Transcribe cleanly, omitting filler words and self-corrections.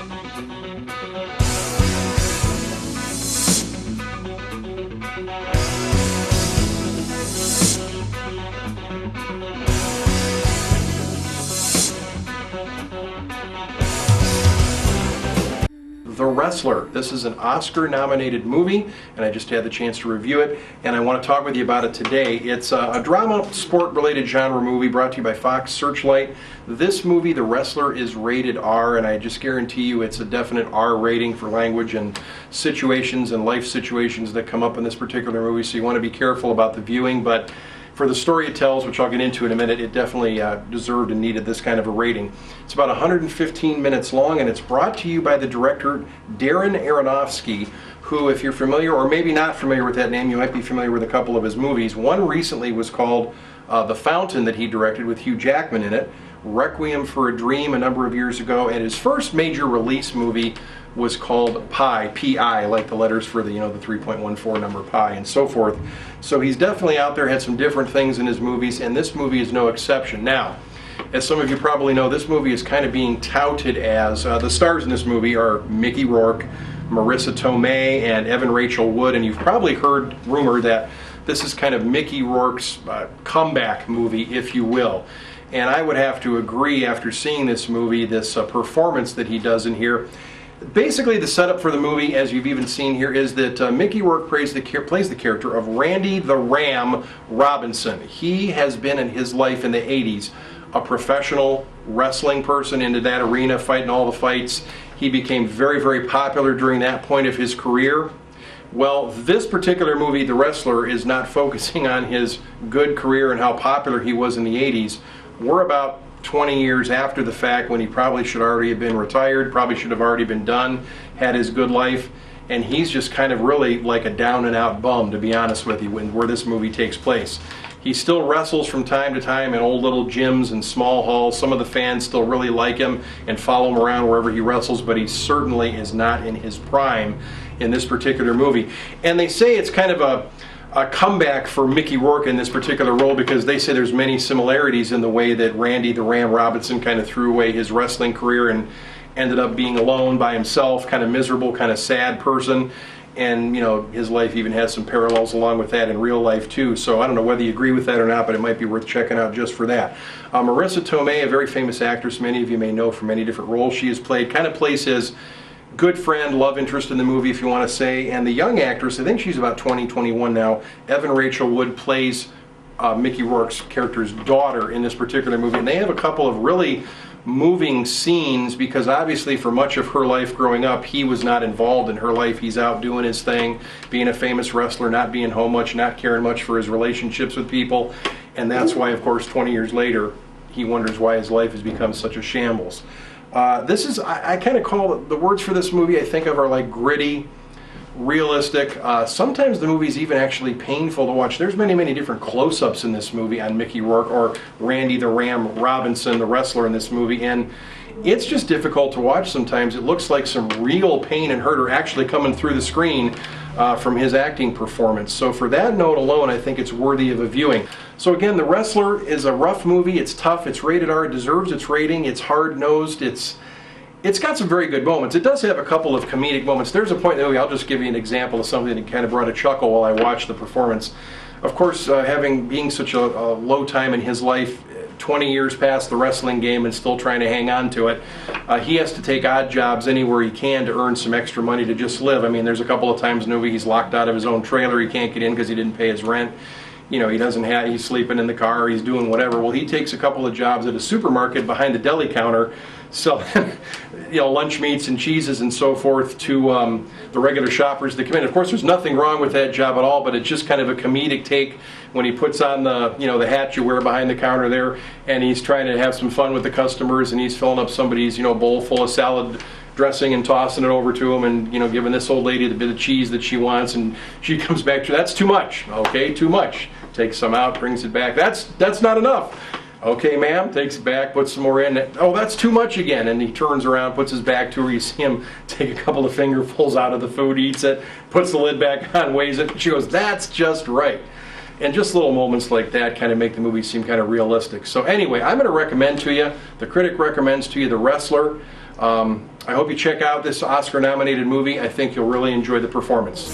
The Wrestler. This is an Oscar-nominated movie, and I just had the chance to review it, and I want to talk with you about it today. It's a drama, sport-related genre movie brought to you by Fox Searchlight. This movie, The Wrestler, is rated R, and I just guarantee you it's a definite R rating for language and situations and life situations that come up in this particular movie, so you want to be careful about the viewing, but for the story it tells, which I'll get into in a minute, it definitely deserved and needed this kind of a rating. It's about 115 minutes long, and it's brought to you by the director Darren Aronofsky, who, if you're familiar, or maybe not familiar with that name, you might be familiar with a couple of his movies. One recently was called The Fountain, that he directed with Hugh Jackman in it, Requiem for a Dream a number of years ago, and his first major release movie was called Pi, P-I, like the letters for the, the 3.14 number pi and so forth. So he's definitely out there, had some different things in his movies, and this movie is no exception. Now, as some of you probably know, this movie is kind of being touted as, the stars in this movie are Mickey Rourke, Marissa Tomei, and Evan Rachel Wood, and you've probably heard rumor that this is kind of Mickey Rourke's comeback movie, if you will. And I would have to agree after seeing this movie, this performance that he does in here. Basically, the setup for the movie, as you've even seen here, is that Mickey Rourke plays the character of Randy the Ram Robinson. He has been in his life in the 80s a professional wrestling person into that arena, fighting all the fights. He became very, very popular during that point of his career. Well, this particular movie, The Wrestler, is not focusing on his good career and how popular he was in the 80s. We're about 20 years after the fact, when he probably should already have been retired, probably should have already been done, had his good life, and he's just kind of really like a down and out bum, to be honest with you, where this movie takes place. He still wrestles from time to time in old little gyms and small halls. Some of the fans still really like him and follow him around wherever he wrestles, but he certainly is not in his prime in this particular movie. And they say it's kind of a comeback for Mickey Rourke in this particular role, because they say there's many similarities in the way that Randy the Ram Robinson kind of threw away his wrestling career and ended up being alone by himself, kind of miserable, kind of sad person. And his life even has some parallels along with that in real life too. So I don't know whether you agree with that or not, but it might be worth checking out just for that. Marissa Tomei, a very famous actress, many of you may know from many different roles she has played, kind of plays his good friend, love interest in the movie, if you want to say. And the young actress, I think she's about 20, 21 now, Evan Rachel Wood, plays Mickey Rourke's character's daughter in this particular movie. And they have a couple of really moving scenes, because obviously for much of her life growing up, he was not involved in her life. He's out doing his thing, being a famous wrestler, not being home much, not caring much for his relationships with people. And that's why, of course, 20 years later, he wonders why his life has become such a shambles. This is, I kind of call the words for this movie I think of are like gritty, realistic. Sometimes the movie's even actually painful to watch. There's many, many different close-ups in this movie on Mickey Rourke, or Randy the Ram Robinson, the wrestler in this movie, and it's just difficult to watch sometimes. It looks like some real pain and hurt are actually coming through the screen from his acting performance. So for that note alone, I think it's worthy of a viewing. So again, The Wrestler is a rough movie. It's tough. It's rated R. It deserves its rating. It's hard-nosed. It's got some very good moments. It does have a couple of comedic moments. There's a point in the movie, I'll just give you an example of something that kind of brought a chuckle while I watched the performance. Of course, being such a low time in his life, 20 years past the wrestling game and still trying to hang on to it, he has to take odd jobs anywhere he can to earn some extra money to just live. I mean, there's a couple of times in the movie he's locked out of his own trailer. He can't get in because he didn't pay his rent. He's sleeping in the car, he's doing whatever. Well, he takes a couple of jobs at a supermarket behind the deli counter, selling lunch meats and cheeses and so forth to the regular shoppers that come in. Of course, there's nothing wrong with that job at all, but it's just kind of a comedic take when he puts on the the hat you wear behind the counter there, and he's trying to have some fun with the customers, and he's filling up somebody's bowl full of salad dressing and tossing it over to him, and giving this old lady the bit of cheese that she wants, and she comes back to, that's too much. Okay, too much. Takes some out, brings it back. That's not enough. Okay, ma'am, takes it back, puts some more in. Oh, that's too much again. And he turns around, puts his back to her. You see him take a couple of fingerfuls out of the food, eats it, puts the lid back on, weighs it. She goes, that's just right. And just little moments like that kind of make the movie seem kind of realistic. So anyway, I'm going to recommend to you, the critic recommends to you, The Wrestler. I hope you check out this Oscar-nominated movie. I think you'll really enjoy the performance.